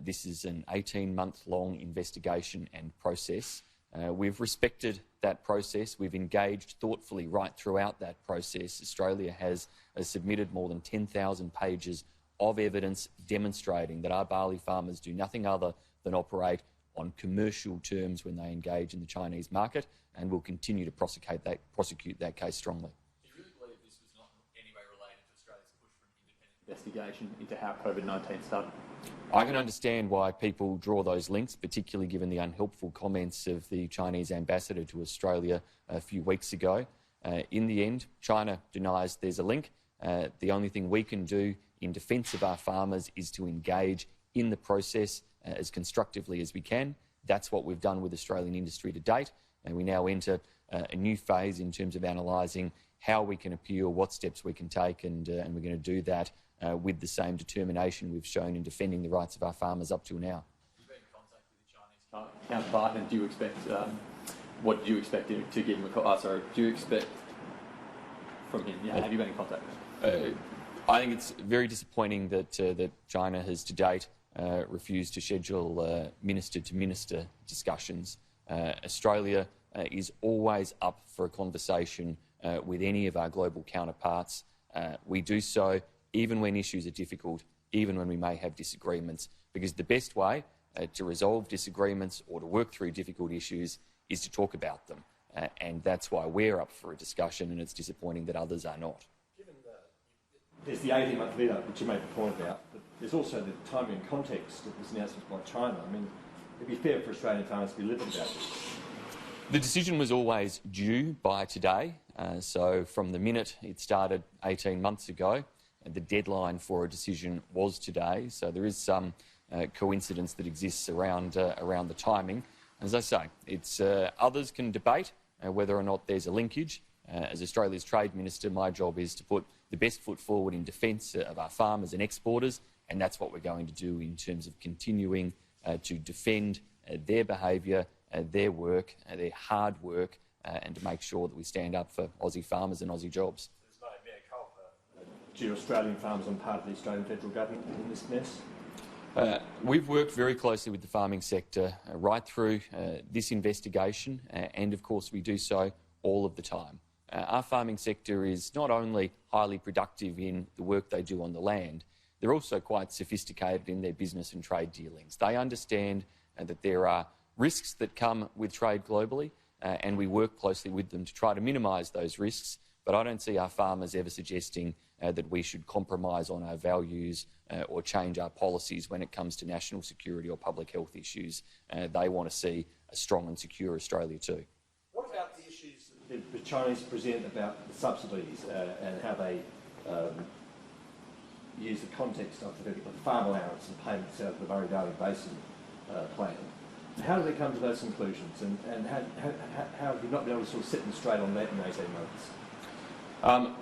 This is an 18-month-long investigation and process. We've respected that process. We've engaged thoughtfully right throughout that process. Australia has submitted more than 10,000 pages of evidence demonstrating that our barley farmers do nothing other than operate on commercial terms when they engage in the Chinese market, and will continue to prosecute that case strongly. Do you really believe this was not in any way related to Australia's push for an independent investigation into how COVID-19 started? I can understand why people draw those links, particularly given the unhelpful comments of the Chinese ambassador to Australia a few weeks ago. In the end, China denies there's a link. The only thing we can do in defence of our farmers is to engage in the process as constructively as we can. That's what we've done with Australian industry to date, and we now enter a new phase in terms of analysing how we can appeal, what steps we can take, and we're going to do that with the same determination we've shown in defending the rights of our farmers up till now. You've been in contact with the Chinese counterpart, and do you expect, what do you expect to give him a call? Do you expect from him? Yeah, have you been in contact with him? I think it's very disappointing that China has to date refused to schedule minister-to-minister discussions. Australia is always up for a conversation with any of our global counterparts. We do so even when issues are difficult, even when we may have disagreements, because the best way to resolve disagreements or to work through difficult issues is to talk about them. And that's why we're up for a discussion, and it's disappointing that others are not. There's the 18-month lead-up, which you made the point about, but there's also the timing and context of this announcement by China. I mean, it'd be fair for Australian farmers to be livid about this. The decision was always due by today, so from the minute it started 18 months ago, the deadline for a decision was today, so there is some coincidence that exists around the timing. As I say, it's others can debate whether or not there's a linkage. As Australia's Trade Minister, my job is to put the best foot forward in defence of our farmers and exporters, and that's what we're going to do in terms of continuing to defend their behaviour, their work, their hard work, and to make sure that we stand up for Aussie farmers and Aussie jobs. There's no mea culpa due Australian farmers on part of the Australian federal government in this mess? We've worked very closely with the farming sector right through this investigation, and of course we do so all of the time. Our farming sector is not only highly productive in the work they do on the land, they're also quite sophisticated in their business and trade dealings. They understand that there are risks that come with trade globally, and we work closely with them to try to minimise those risks. But I don't see our farmers ever suggesting that we should compromise on our values or change our policies when it comes to national security or public health issues. They want to see a strong and secure Australia too. What about the issues that the Chinese present about the subsidies and how they use the context of the farm allowance and payments out of the Murray-Darling Basin plan? How do they come to those conclusions, and how have you not been able to sort of set them straight on that in 18 months?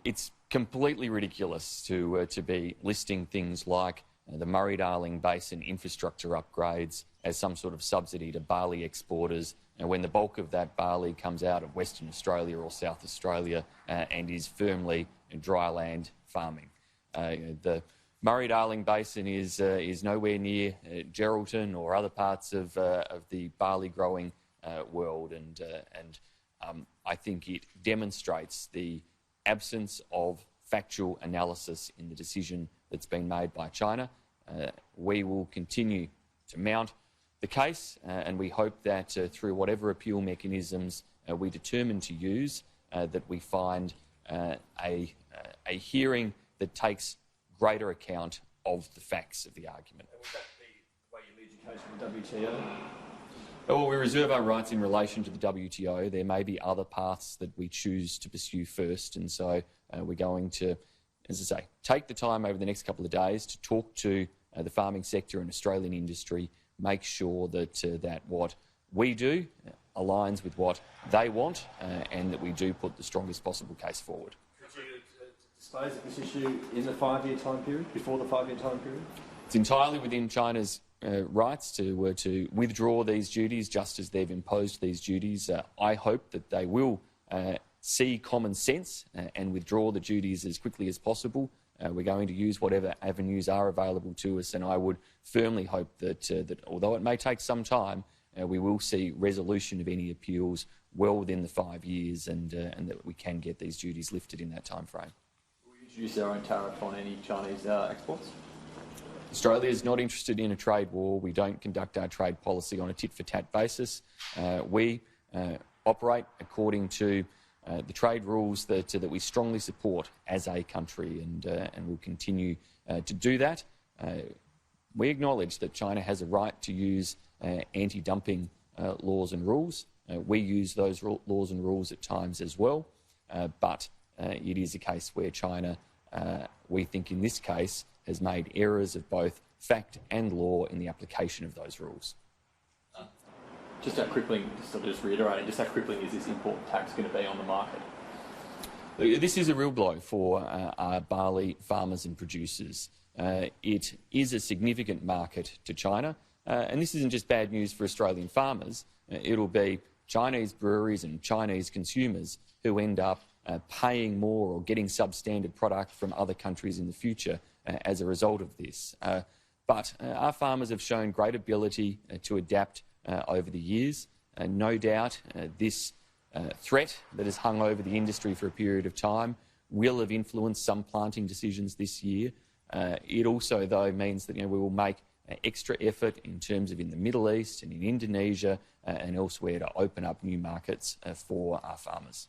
It's completely ridiculous to be listing things like the Murray-Darling Basin infrastructure upgrades as some sort of subsidy to barley exporters, when the bulk of that barley comes out of Western Australia or South Australia and is firmly dry land farming. The Murray-Darling Basin is nowhere near Geraldton or other parts of the barley growing world, and I think it demonstrates the absence of factual analysis in the decision that's been made by China. We will continue to mount the case, and we hope that through whatever appeal mechanisms we determine to use, that we find a hearing that takes greater account of the facts of the argument. And would that be the way you lead your case with the WTO? Well, we reserve our rights in relation to the WTO. There may be other paths that we choose to pursue first, and so we're going to, as I say, take the time over the next couple of days to talk to the farming sector and Australian industry, make sure that that what we do aligns with what they want, and that we do put the strongest possible case forward. Could you dispose of this issue in the 5-year time period, before the 5-year time period? It's entirely within China's rights to withdraw these duties just as they've imposed these duties. I hope that they will see common sense and withdraw the duties as quickly as possible. We're going to use whatever avenues are available to us, and I would firmly hope that although it may take some time, we will see resolution of any appeals well within the 5 years, and that we can get these duties lifted in that time frame. Will you introduce our own tariff on any Chinese exports? Australia is not interested in a trade war. We don't conduct our trade policy on a tit-for-tat basis. We operate according to the trade rules that we strongly support as a country, and will continue to do that. We acknowledge that China has a right to use anti-dumping laws and rules. We use those laws and rules at times as well, but it is a case where China, we think in this case, has made errors of both fact and law in the application of those rules. Just how crippling, just reiterating, just how crippling is this import tax going to be on the market? This is a real blow for our barley farmers and producers. It is a significant market to China, and this isn't just bad news for Australian farmers. It'll be Chinese breweries and Chinese consumers who end up paying more or getting substandard product from other countries in the future as a result of this. But our farmers have shown great ability to adapt over the years. No doubt this threat that has hung over the industry for a period of time will have influenced some planting decisions this year. It also, though, means that we will make extra effort in terms of in the Middle East and in Indonesia and elsewhere to open up new markets for our farmers.